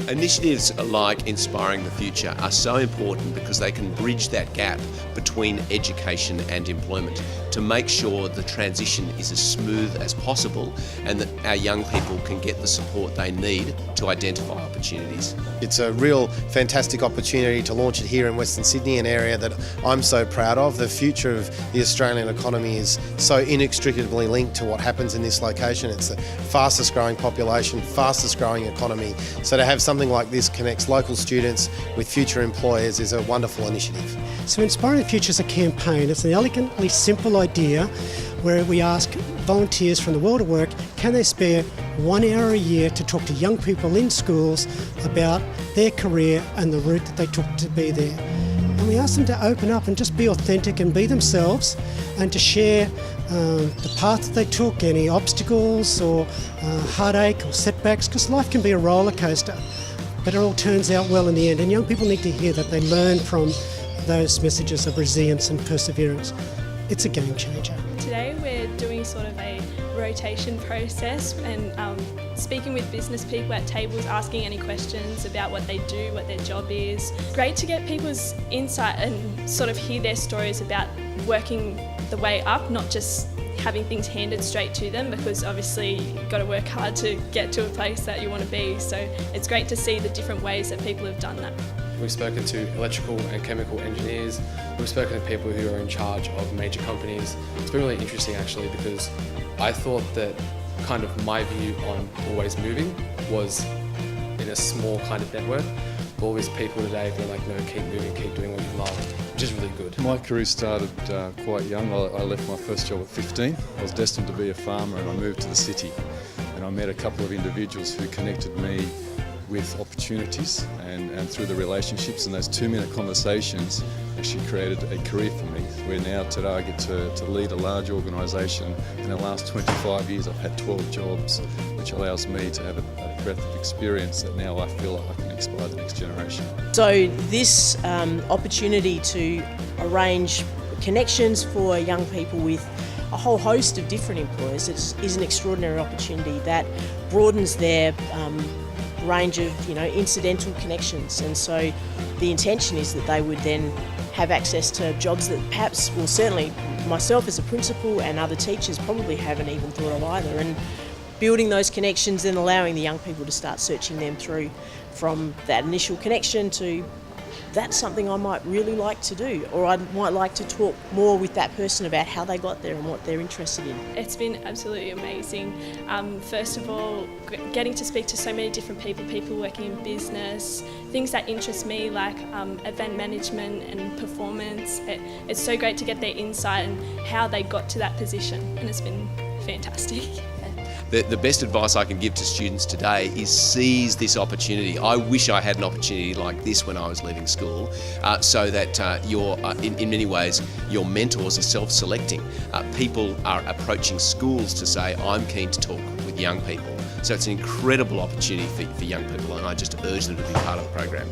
Initiatives like Inspiring the Future are so important because they can bridge that gap between education and employment to make sure the transition is as smooth as possible and that our young people can get the support they need to identify opportunities. It's a real fantastic opportunity to launch it here in Western Sydney, an area that I'm so proud of. The future of the Australian economy is so inextricably linked to what happens in this location. It's the fastest growing population, fastest growing economy. So to have something like this connects local students with future employers is a wonderful initiative. So Inspiring the Future is a campaign. It's an elegantly simple idea where we ask volunteers from the world of work, can they spare 1 hour a year to talk to young people in schools about their career and the route that they took to be there. And we ask them to open up and just be authentic and be themselves and to share the path that they took, any obstacles or heartache or setbacks, because life can be a roller coaster, but it all turns out well in the end. And young people need to hear that they learn from those messages of resilience and perseverance. It's a game changer. Today we're doing sort of a rotation process and speaking with business people at tables, asking any questions about what they do, what their job is. Great to get people's insight and sort of hear their stories about working the way up, not just having things handed straight to them, because obviously you've got to work hard to get to a place that you want to be. So it's great to see the different ways that people have done that. We've spoken to electrical and chemical engineers. We've spoken to people who are in charge of major companies. It's been really interesting actually, because I thought that kind of my view on always moving was in a small kind of network. But all these people today have been like, no, keep moving, keep doing what you love, which is really good. My career started quite young. I left my first job at 15. I was destined to be a farmer and I moved to the city. And I met a couple of individuals who connected me with opportunities and through the relationships, and those 2-minute conversations actually created a career for me, where now today I get to lead a large organisation. In the last 25 years I've had 12 jobs, which allows me to have a breadth of experience that now I feel like I can inspire the next generation. So this opportunity to arrange connections for young people with a whole host of different employers is an extraordinary opportunity that broadens their range of incidental connections, and so the intention is that they would then have access to jobs that perhaps, well, certainly myself as a principal and other teachers probably haven't even thought of either, and building those connections and allowing the young people to start searching them through from that initial connection to that's something I might really like to do, or I might like to talk more with that person about how they got there and what they're interested in. It's been absolutely amazing. First of all, getting to speak to so many different people working in business, things that interest me like event management and performance. It's so great to get their insight and how they got to that position, and it's been fantastic. The best advice I can give to students today is seize this opportunity. I wish I had an opportunity like this when I was leaving school, so that in many ways, your mentors are self-selecting. People are approaching schools to say, I'm keen to talk with young people. So it's an incredible opportunity for young people, and I just urge them to be part of the program.